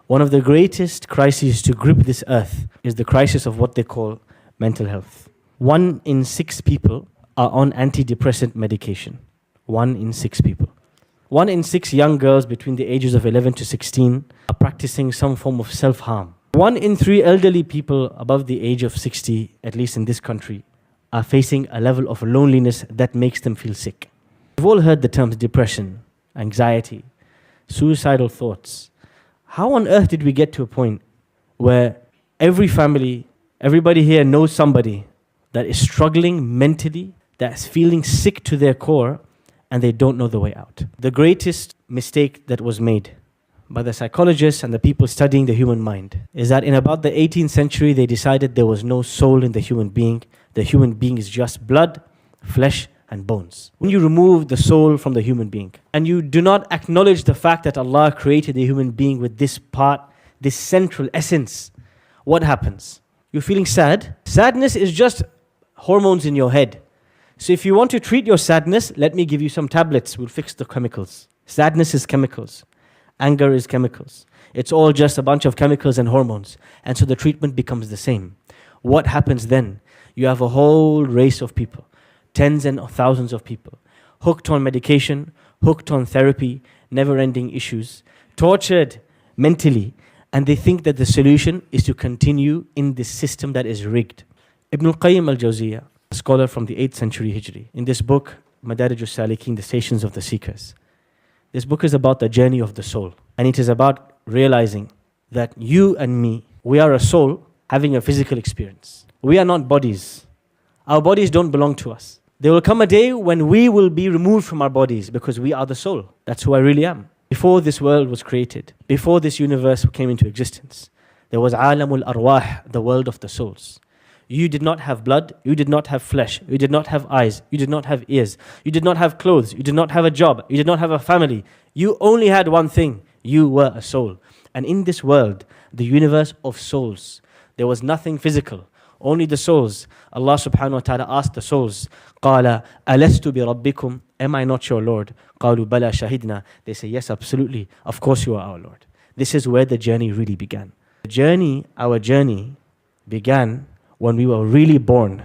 One of the greatest crises to grip this earth is the crisis of what they call mental health. 1 in 6 people are on antidepressant medication. 1 in 6 people. 1 in 6 young girls between the ages of 11 to 16 are practicing some form of self-harm. 1 in 3 elderly people above the age of 60, at least in this country, are facing a level of loneliness that makes them feel sick. We've all heard the terms depression, anxiety, suicidal thoughts. How on earth did we get to a point where every family, everybody here knows somebody that is struggling mentally, that's feeling sick to their core, and they don't know the way out? The greatest mistake that was made by the psychologists and the people studying the human mind is that in about the 18th century, they decided there was no soul in the human being. The human being is just blood, flesh, and bones. When you remove the soul from the human being, and you do not acknowledge the fact that Allah created the human being with this part, this central essence, what happens? You're feeling sad. Sadness is just hormones in your head. So if you want to treat your sadness, let me give you some tablets. We'll fix the chemicals. Sadness is chemicals. Anger is chemicals. It's all just a bunch of chemicals and hormones. And so the treatment becomes the same. What happens then? You have a whole race of people, tens and thousands of people, hooked on medication, hooked on therapy, never-ending issues, tortured mentally, and they think that the solution is to continue in this system that is rigged. Ibn al-Qayyim al-Jawziyah, a scholar from the 8th century Hijri, in this book, Madarij al-Salikin, The Stations of the Seekers, this book is about the journey of the soul, and it is about realizing that you and me, we are a soul having a physical experience. We are not bodies. Our bodies don't belong to us. There will come a day when we will be removed from our bodies because we are the soul. That's who I really am. Before this world was created, before this universe came into existence, there was Alamul Arwah, the world of the souls. You did not have blood, you did not have flesh, you did not have eyes, you did not have ears, you did not have clothes, you did not have a job, you did not have a family. You only had one thing, you were a soul. And in this world, the universe of souls, there was nothing physical, only the souls. Allah subhanahu wa ta'ala asked the souls, قَالَ أَلَسْتُ بِرَبِّكُمْ, am I not your Lord? قَالُوا بَلَا شَهِدْنَا, they say, yes, absolutely, of course you are our Lord. This is where the journey really began. Our journey began when we were really born.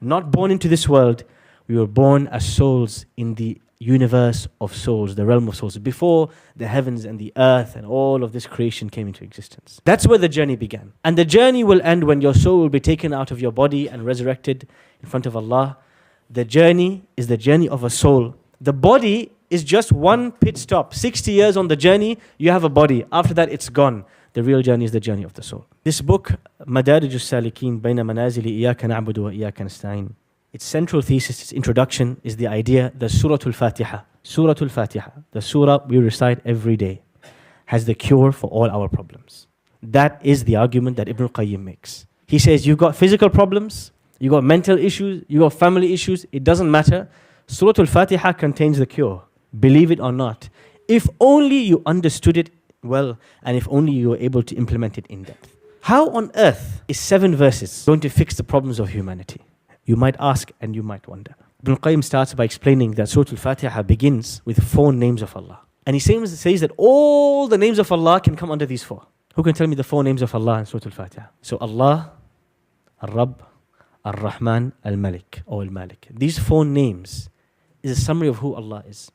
Not born into this world, we were born as souls in the universe of souls, the realm of souls, before the heavens and the earth and all of this creation came into existence. That's where the journey began. And the journey will end when your soul will be taken out of your body and resurrected in front of Allah. The journey is the journey of a soul. The body is just one pit stop. 60 years on the journey, you have a body. After that, it's gone. The real journey is the journey of the soul. This book, Madarij al-Salikin, Bayna Manazili Iyaka Na'budu wa Iyaka Nasta'in, its central thesis, its introduction is the idea that Surah Al-Fatiha, Surah Al-Fatiha, the surah we recite every day, has the cure for all our problems. That is the argument that Ibn al-Qayyim makes. He says, you've got physical problems, you've got mental issues, you've got family issues, it doesn't matter. Surah Al-Fatiha contains the cure. Believe it or not. If only you understood it well, and if only you were able to implement it in depth. How on earth is 7 verses going to fix the problems of humanity? You might ask and you might wonder. Ibn al-Qayyim starts by explaining that Surah Al-Fatiha begins with 4 names of Allah. And he says that all the names of Allah can come under these 4. Who can tell me the 4 names of Allah in Surah Al-Fatiha? So Allah, Ar-Rabb, Ar-Rahman, Al-Malik, or Al-Malik. These 4 names is a summary of who Allah is.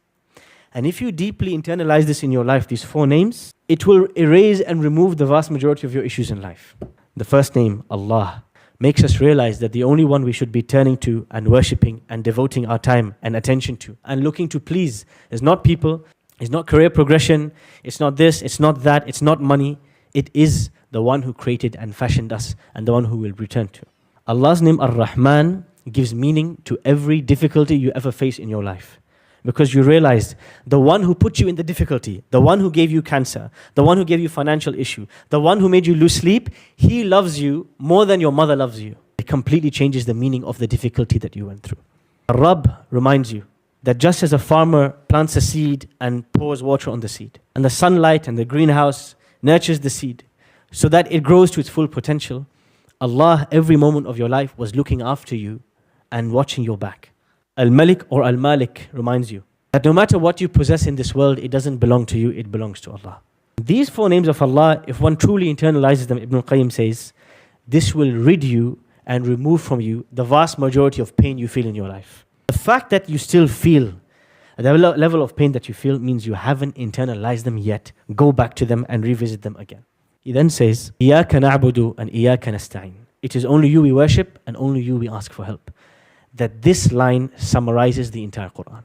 And if you deeply internalize this in your life, these 4 names, it will erase and remove the vast majority of your issues in life. The first name, Allah, makes us realize that the only one we should be turning to and worshipping and devoting our time and attention to and looking to please is not people, it's not career progression, it's not this, it's not that, it's not money. It is the one who created and fashioned us and the one who we'll return to. Allah's name, Ar-Rahman, gives meaning to every difficulty you ever face in your life. Because you realized the one who put you in the difficulty, the one who gave you cancer, the one who gave you financial issue, the one who made you lose sleep, he loves you more than your mother loves you. It completely changes the meaning of the difficulty that you went through. Rabb reminds you that just as a farmer plants a seed and pours water on the seed, and the sunlight and the greenhouse nurtures the seed so that it grows to its full potential, Allah, every moment of your life, was looking after you and watching your back. Al-Malik or Al-Malik reminds you that no matter what you possess in this world, it doesn't belong to you, it belongs to Allah. These four names of Allah, if one truly internalizes them, Ibn al-Qayyim says, this will rid you and remove from you the vast majority of pain you feel in your life. The fact that you still feel the level of pain that you feel means you haven't internalized them yet. Go back to them and revisit them again. He then says, إِيَّاكَ نَعْبُدُ and إِيَّاكَ نَسْتَعِينُ. It is only you we worship and only you we ask for help. That this line summarizes the entire Quran.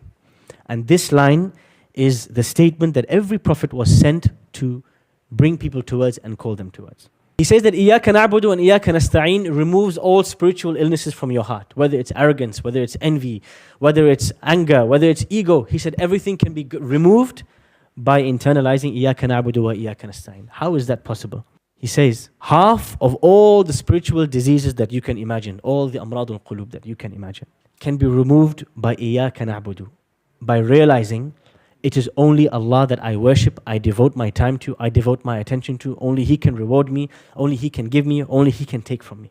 And this line is the statement that every prophet was sent to bring people towards and call them towards. He says that إِيَّاكَ نَعْبُدُ and إِيَّاكَ نَسْتَعِينُ removes all spiritual illnesses from your heart, whether it's arrogance, whether it's envy, whether it's anger, whether it's ego. He said everything can be removed by internalizing إِيَّاكَ نَعْبُدُ وَإِيَّاكَ نَسْتَعِينُ. How is that possible? He says half of all the spiritual diseases that you can imagine, all the amradul qulub that you can imagine, can be removed by إِيَّاكَ نَعْبُدُ, by realizing it is only Allah that I worship, I devote my time to, I devote my attention to. Only He can reward me, only He can give me, only He can take from me.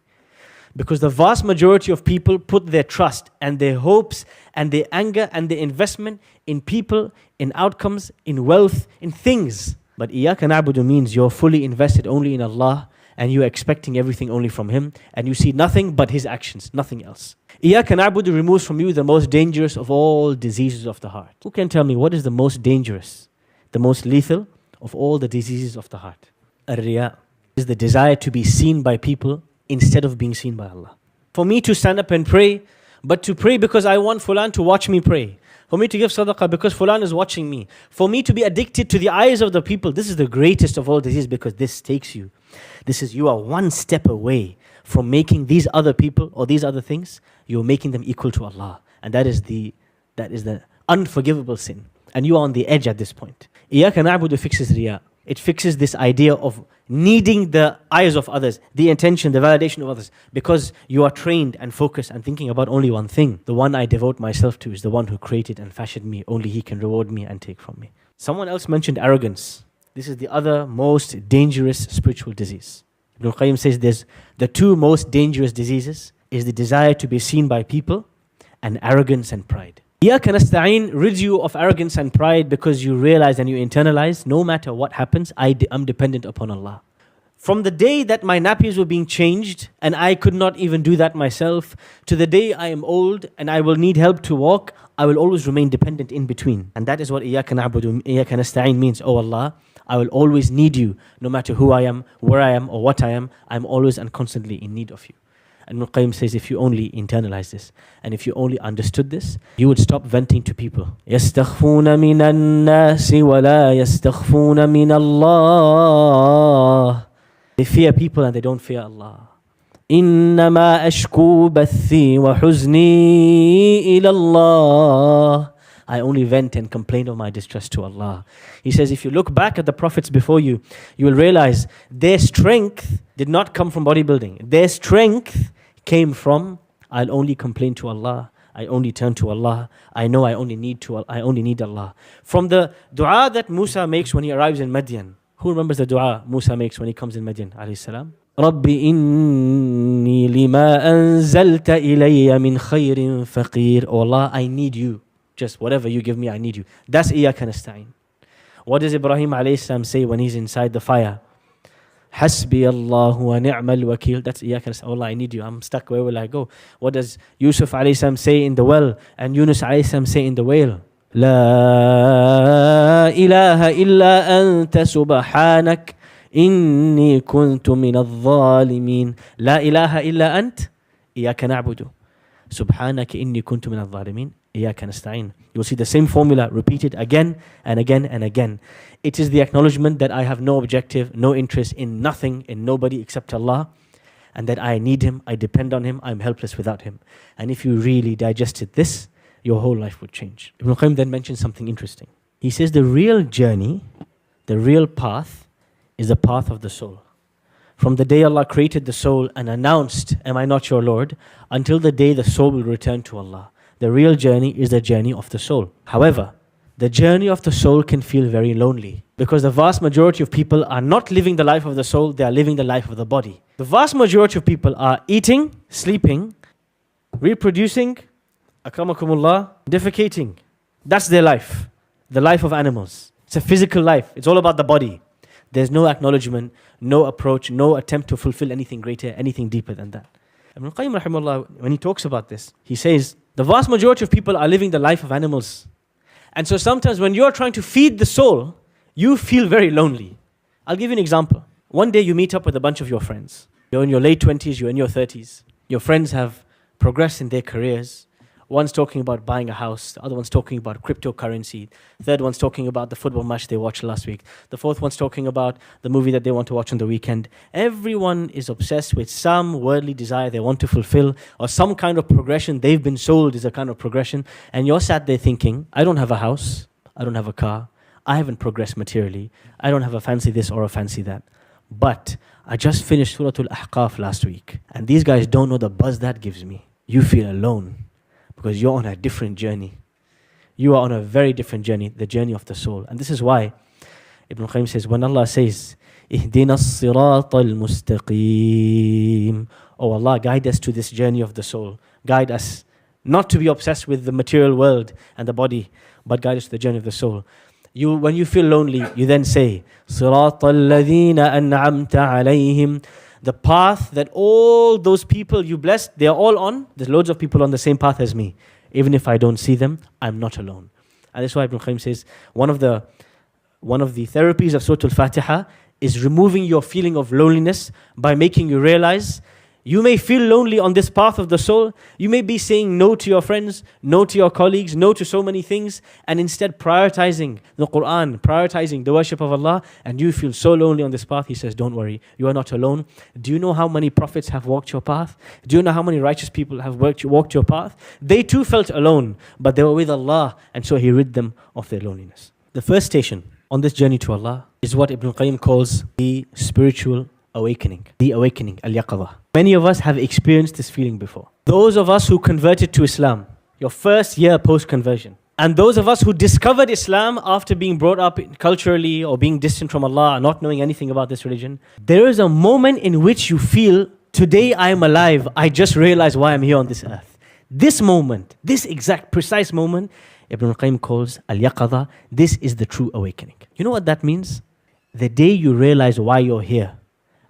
Because the vast majority of people put their trust and their hopes and their anger and their investment in people, in outcomes, in wealth, in things. But إِيَّاكَ نَعْبُدُ means you're fully invested only in Allah and you're expecting everything only from Him and you see nothing but His actions, nothing else. إِيَّاكَ نَعْبُدُ removes from you the most dangerous of all diseases of the heart. Who can tell me what is the most dangerous, the most lethal of all the diseases of the heart? Ar-riya is the desire to be seen by people instead of being seen by Allah. For me to stand up and pray, but to pray because I want Fulan to watch me pray. For me to give sadaqah because Fulan is watching me. For me to be addicted to the eyes of the people. This is the greatest of all diseases because this takes you. You are one step away from making these other people or these other things, you're making them equal to Allah. And that is the unforgivable sin. And you are on the edge at this point. إِيَّاكَ نَعْبُدُ fixes riya. It fixes this idea of needing the eyes of others, the attention, the validation of others, because you are trained and focused and thinking about only one thing. The one I devote myself to is the one who created and fashioned me. Only He can reward me and take from me. Someone else mentioned arrogance. This is the other most dangerous spiritual disease. Ibn al-Qayyim says there's the two most dangerous diseases is the desire to be seen by people and arrogance and pride. إِيَّاكَ نَسْتَعِينُ rids you of arrogance and pride because you realize and you internalize no matter what happens, I'm dependent upon Allah. From the day that my nappies were being changed and I could not even do that myself, to the day I am old and I will need help to walk, I will always remain dependent in between. And that is what إِيَّاكَ نَعْبُدُ إِيَّاكَ نَسْتَعِينُ means. Oh Allah, I will always need you, no matter who I am, where I am, or what I am. I'm always and constantly in need of you. And Ibn Qayyim says, if you only internalize this, and if you only understood this, you would stop venting to people. يَسْتَخْفُونَ مِنَ النَّاسِ وَلَا يَسْتَخْفُونَ مِنَ اللَّهِ. They fear people and they don't fear Allah. إِنَّمَا أَشْكُو بَثِّي وَحُزْنِي إِلَى اللَّهِ. I only vent and complain of my distress to Allah. He says, if you look back at the prophets before you, you will realize their strength did not come from bodybuilding. Their strength came from, I'll only complain to Allah. I only turn to Allah. I know I only need Allah. From the dua that Musa makes when he arrives in Madian. Who remembers the dua Musa makes when he comes in Madian? Alayhi salam. رَبِّ إِنِّي لِمَا أَنزَلْتَ إِلَيَّ مِنْ خَيْرٍ فَقِيرٍ. Oh Allah, I need you. Just whatever you give me, I need you. That's إِيَّاكَ نَسْتَعِينُ. What does Ibrahim alayhi salam say when he's inside the fire? حَسْبِيَ اللَّهُ وَنِعْمَ الْوَكِيلُ. That's إِيَّاكَ نَسْتَعِينُ. Allah, I need you. I'm stuck. Where will I go? What does Yusuf alayhi salam say in the well? And Yunus alayhi salam say in the whale? لا إله إلا أنت سبحانك إني كنت من الظالمين. لا إله إلا أنت إياك نعبد سبحانك إني كنت من الظالمين إياك نستعين. You'll see the same formula repeated again and again and again. It is the acknowledgement that I have no objective, no interest in nothing, in nobody except Allah, and that I need Him, I depend on Him, I'm helpless without Him. And if you really digested this, your whole life would change. Ibn Qayyim then mentions something interesting. He says the real journey, the real path, is the path of the soul. From the day Allah created the soul and announced, am I not your Lord, until the day the soul will return to Allah. The real journey is the journey of the soul. However, the journey of the soul can feel very lonely because the vast majority of people are not living the life of the soul, they are living the life of the body. The vast majority of people are eating, sleeping, reproducing, akramakumullah, defecating. That's their life, the life of animals. It's a physical life. It's all about the body. There's no acknowledgement, no approach, no attempt to fulfill anything greater, anything deeper than that. Ibn Qayyim rahimahullah, when he talks about this, he says, the vast majority of people are living the life of animals. And so sometimes when you're trying to feed the soul, you feel very lonely. I'll give you an example. One day you meet up with a bunch of your friends. You're in your late 20s, you're in your 30s. Your friends have progressed in their careers. One's talking about buying a house, the other one's talking about cryptocurrency, third one's talking about the football match they watched last week, the fourth one's talking about the movie that they want to watch on the weekend. Everyone is obsessed with some worldly desire they want to fulfill, or some kind of progression they've been sold is a kind of progression, and you're sat there thinking, I don't have a house, I don't have a car, I haven't progressed materially, I don't have a fancy this or a fancy that. But I just finished Surah Al-Ahqaf last week, and these guys don't know the buzz that gives me. You feel alone, because you're on a different journey. You are on a very different journey, the journey of the soul. And this is why Ibn Qayyim says, when Allah says, اهدنا الصراط المستقيم, oh Allah, guide us to this journey of the soul. Guide us not to be obsessed with the material world and the body, but guide us to the journey of the soul. When you feel lonely, you then say, صراط الذين أنعمت عليهم, the path that all those people you blessed, they are all on. There's loads of people on the same path as me. Even if I don't see them, I'm not alone. And that's why Ibn Qayyim says, one of the therapies of Surah Al-Fatiha is removing your feeling of loneliness by making you realize you may feel lonely on this path of the soul. You may be saying no to your friends, no to your colleagues, no to so many things, and instead prioritizing the Quran, prioritizing the worship of Allah, and you feel so lonely on this path. He says, don't worry, you are not alone. Do you know how many prophets have walked your path? Do you know how many righteous people have walked your path? They too felt alone, but they were with Allah, and so He rid them of their loneliness. The first station on this journey to Allah is what Ibn Qayyim calls the spiritual awakening, the awakening, al-yaqadha. Many of us have experienced this feeling before. Those of us who converted to Islam, your first year post-conversion, and those of us who discovered Islam after being brought up culturally or being distant from Allah, not knowing anything about this religion, there is a moment in which you feel, today I am alive, I just realized why I'm here on this earth. This moment, this exact precise moment, Ibn Qayyim calls al-yaqadha. This is the true awakening. You know what that means? The day you realize why you're here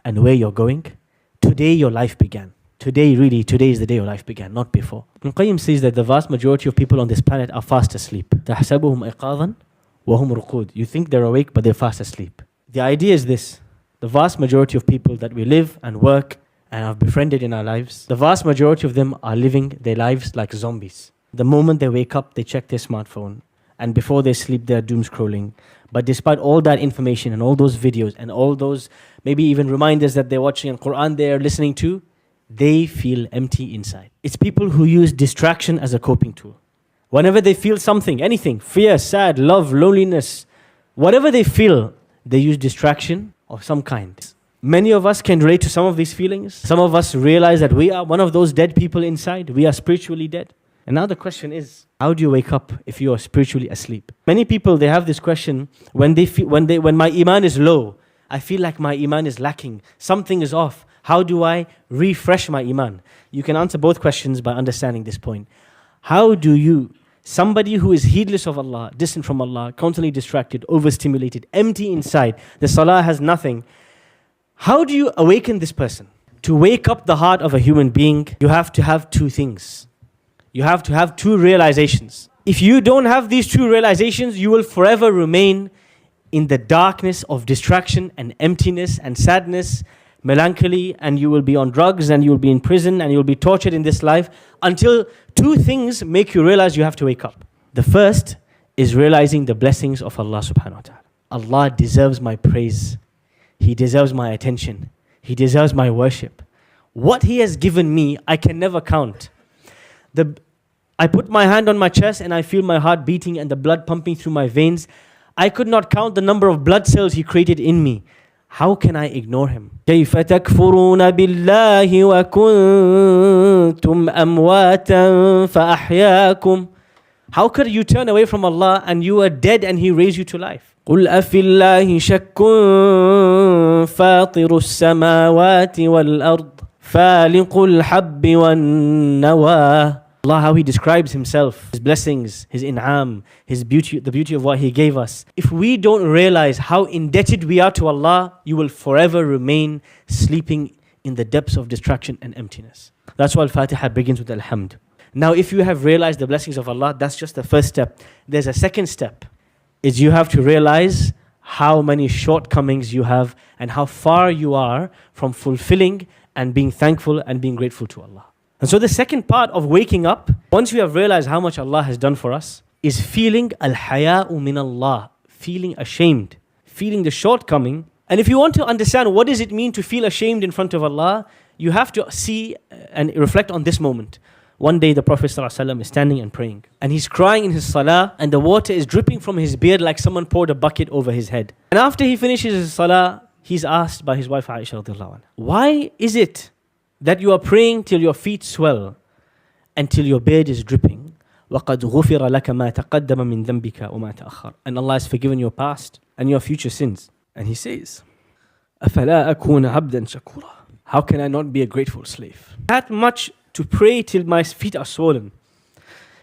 and where you're going, today your life began. Today is the day your life began, not before. Ibn Qayyim says that the vast majority of people on this planet are fast asleep. تَحْسَبُهُمْ إِقَاظًا وَهُمْ رُقُودٌ. You think they're awake, but they're fast asleep. The idea is this: the vast majority of people that we live and work and have befriended in our lives, the vast majority of them are living their lives like zombies. The moment they wake up, they check their smartphone, and before they sleep, they're doom scrolling. But despite all that information and all those videos and all those maybe even reminders that they're watching and Quran they're listening to, they feel empty inside. It's people who use distraction as a coping tool. Whenever they feel something, anything, fear, sad, love, loneliness, whatever they feel, they use distraction of some kind. Many of us can relate to some of these feelings. Some of us realize that we are one of those dead people inside. We are spiritually dead. And now the question is, how do you wake up if you are spiritually asleep? Many people, they have this question when my iman is low. I feel like my iman is lacking. Something is off. How do I refresh my iman? You can answer both questions by understanding this point. How do you, somebody who is heedless of Allah, distant from Allah, constantly distracted, overstimulated, empty inside, the salah has nothing, how do you awaken this person? To wake up the heart of a human being, you have to have two things. You have to have two realizations. If you don't have these two realizations, you will forever remain in the darkness of distraction and emptiness and sadness, melancholy, and you will be on drugs and you will be in prison and you will be tortured in this life until two things make you realize you have to wake up. The first is realizing the blessings of Allah subhanahu wa ta'ala. Allah deserves my praise. He deserves my attention. He deserves my worship. What He has given me, I can never count. I put my hand on my chest and I feel my heart beating and the blood pumping through my veins. I could not count the number of blood cells He created in me. How can I ignore Him? كيف تكفرون بالله وكنتم أمواتا فأحياكم. How could you turn away from Allah and you are dead and He raised you to life? قل أفي الله شك فاطر السماوات والأرض فالق الحب والنوى Allah, how He describes Himself, His blessings, His in'am, His beauty, the beauty of what He gave us. If we don't realize how indebted we are to Allah, you will forever remain sleeping in the depths of distraction and emptiness. That's why Al-Fatiha begins with Alhamd. Now, if you have realized the blessings of Allah, that's just the first step. There's a second step, is you have to realize how many shortcomings you have and how far you are from fulfilling and being thankful and being grateful to Allah. And so the second part of waking up, once you have realized how much Allah has done for us, is feeling al-haya'u min Allah, feeling ashamed, feeling the shortcoming. And if you want to understand what does it mean to feel ashamed in front of Allah, you have to see and reflect on this moment. One day the Prophet ﷺ is standing and praying, and he's crying in his salah, and the water is dripping from his beard like someone poured a bucket over his head. And after he finishes his salah, he's asked by his wife Aisha radiallahu anha, why is it that you are praying till your feet swell and till your beard is dripping? وَقَدْ غُفِرَ لَكَ مَا تَقَدَّمَ مِنْ ذَنْبِكَ وَمَا تَأَخَّرَ. And Allah has forgiven your past and your future sins. And he says, أَفَلَا أَكُونَ عَبْدًا شَكُورًا. How can I not be a grateful slave? That much to pray till my feet are swollen,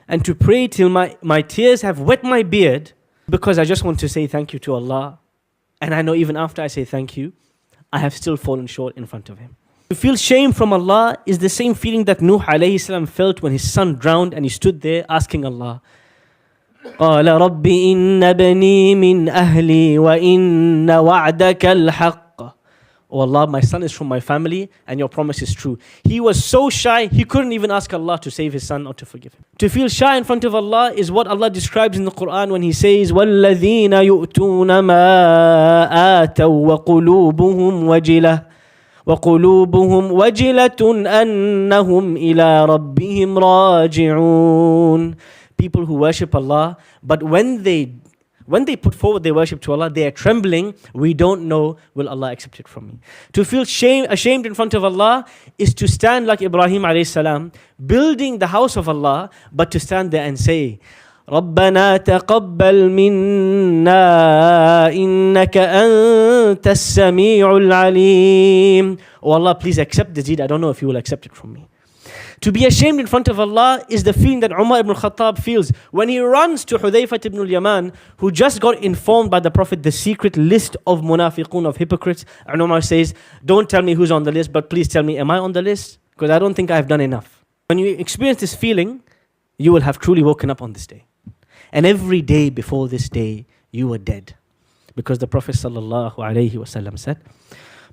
and to pray till my tears have wet my beard, because I just want to say thank you to Allah. And I know even after I say thank you, I have still fallen short in front of Him. To feel shame from Allah is the same feeling that Nuh alayhi salam felt when his son drowned and he stood there asking Allah, قَالَ رَبِّ إِنَّ بَنِي مِنْ أَهْلِي وَإِنَّ وَعْدَكَ الْحَقِّ. Oh Allah, my son is from my family and your promise is true. He was so shy, he couldn't even ask Allah to save his son or to forgive him. To feel shy in front of Allah is what Allah describes in the Quran when He says, وَالَّذِينَ يُؤْتُونَ مَا آتَوا وَقُلُوبُهُمْ وَجِلَةٌ أَنَّهُمْ إِلَىٰ رَبِّهِمْ رَاجِعُونَ. People who worship Allah, but when they put forward their worship to Allah, they are trembling. We don't know, will Allah accept it from me? To feel ashamed in front of Allah is to stand like Ibrahim alayhi salam, building the house of Allah, but to stand there and say, رَبَّنَا تَقَبَّلْ مِنَّا إِنَّكَ أَنْتَ السَّمِيعُ الْعَلِيمُ. Oh Allah, please accept the deed. I don't know if you will accept it from me. To be ashamed in front of Allah is the feeling that Umar ibn Khattab feels when he runs to Hudayfah ibn al-Yaman, who just got informed by the Prophet the secret list of munafiqun, of hypocrites. And Umar says, don't tell me who's on the list, but please tell me, am I on the list? Because I don't think I've done enough. When you experience this feeling, you will have truly woken up on this day. And every day before this day, you were dead. Because the Prophet sallallahu alayhi wasallam said,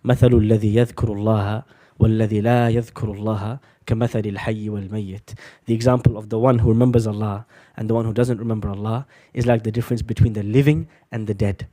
مَثَلُ الَّذِي يَذْكُرُ اللَّهَ وَالَّذِي لَا يَذْكُرُ اللَّهَ كَمَثَلِ الْحَيِّ وَالْمَيِّتِ. The example of the one who remembers Allah and the one who doesn't remember Allah is like the difference between the living and the dead.